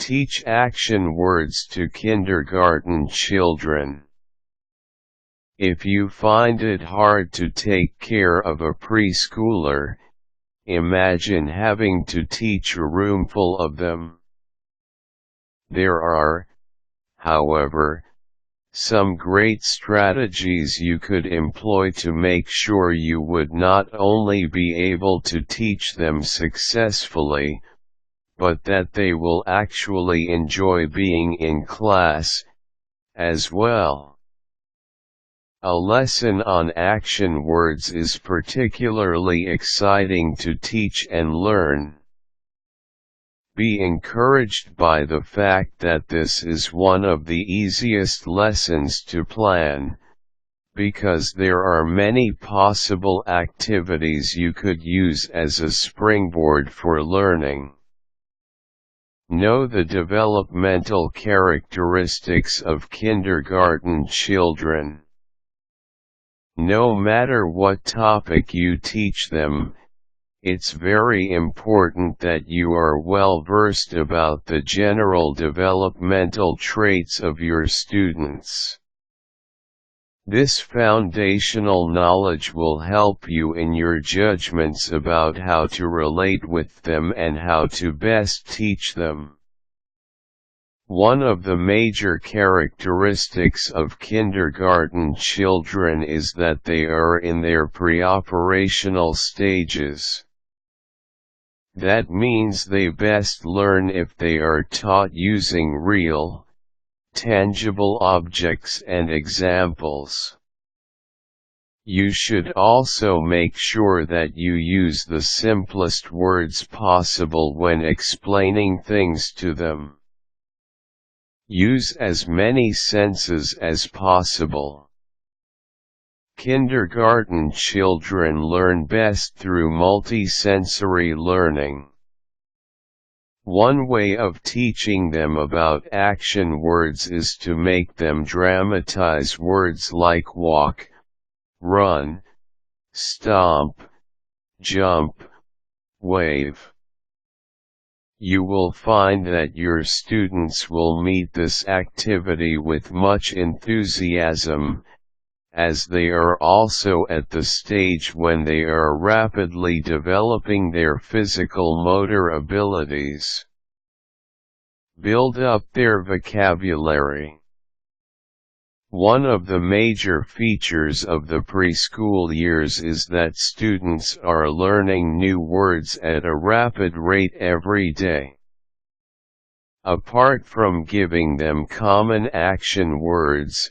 Teach action words to kindergarten children. If you find it hard to take care of a preschooler, imagine having to teach a roomful of them. There are, however, some great strategies you could employ to make sure you would not only be able to teach them successfully, but that they will actually enjoy being in class, as well. A lesson on action words is particularly exciting to teach and learn. Be encouraged by the fact that this is one of the easiest lessons to plan, because there are many possible activities you could use as a springboard for learning. Know the developmental characteristics of kindergarten children. No matter what topic you teach them, it's very important that you are well versed about the general developmental traits of your students. This foundational knowledge will help you in your judgments about how to relate with them and how to best teach them. One of the major characteristics of kindergarten children is that they are in their preoperational stages. That means they best learn if they are taught using real, tangible objects and examples. You should also make sure that you use the simplest words possible when explaining things to them. Use as many senses as possible. Kindergarten children learn best through multisensory learning. One way of teaching them about action words is to make them dramatize words like walk, run, stomp, jump, wave. You will find that your students will meet this activity with much enthusiasm, as they are also at the stage when they are rapidly developing their physical motor abilities. Build up their vocabulary. One of the major features of the preschool years is that students are learning new words at a rapid rate every day. Apart from giving them common action words,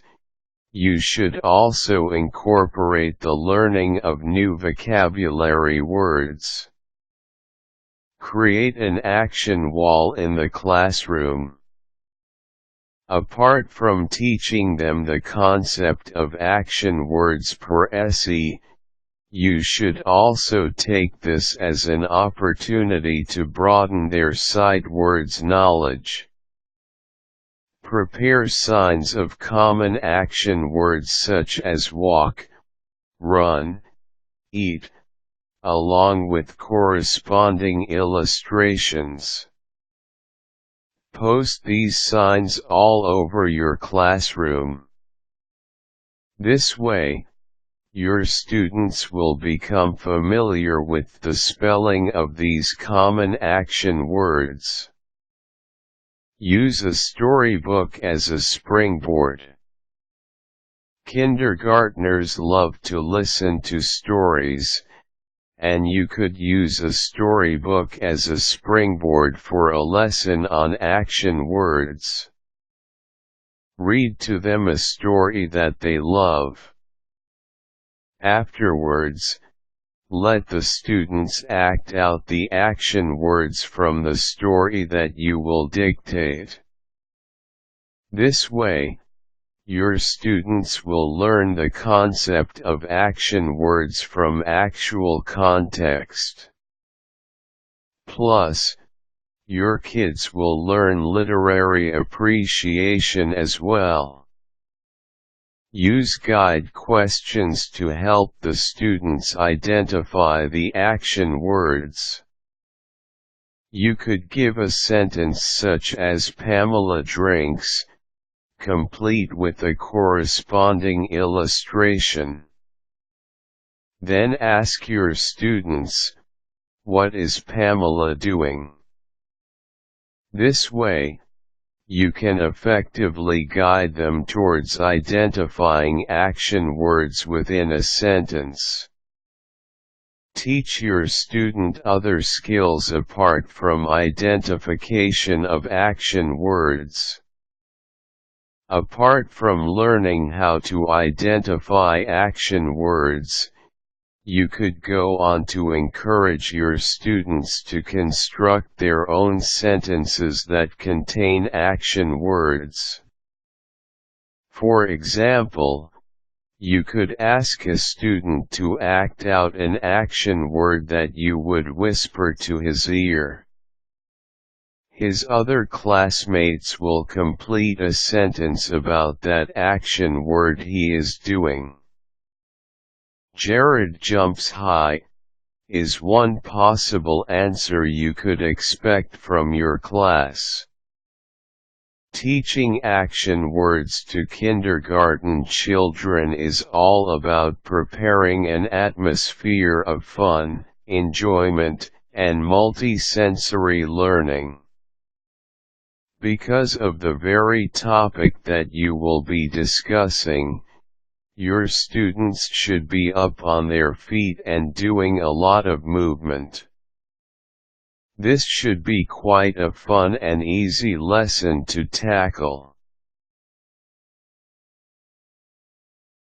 you should also incorporate the learning of new vocabulary words. Create an action wall in the classroom. Apart from teaching them the concept of action words per essay, you should also take this as an opportunity to broaden their sight words knowledge. Prepare signs of common action words such as walk, run, eat, along with corresponding illustrations. Post these signs all over your classroom. This way, your students will become familiar with the spelling of these common action words. Use a storybook as a springboard. Kindergartners love to listen to stories, and you could use a storybook as a springboard for a lesson on action words. Read to them a story that they love. Afterwards, let the students act out the action words from the story that you will dictate. This way, your students will learn the concept of action words from actual context. Plus, your kids will learn literary appreciation as well. Use guide questions to help the students identify the action words. You could give a sentence such as Pamela drinks, complete with a corresponding illustration. Then ask your students, what is Pamela doing? This way, you can effectively guide them towards identifying action words within a sentence. Teach your student other skills apart from identification of action words. Apart from learning how to identify action words, you could go on to encourage your students to construct their own sentences that contain action words. For example, you could ask a student to act out an action word that you would whisper to his ear. His other classmates will complete a sentence about that action word he is doing. Jared jumps high, is one possible answer you could expect from your class. Teaching action words to kindergarten children is all about preparing an atmosphere of fun, enjoyment, and multisensory learning. Because of the very topic that you will be discussing, your students should be up on their feet and doing a lot of movement. This should be quite a fun and easy lesson to tackle.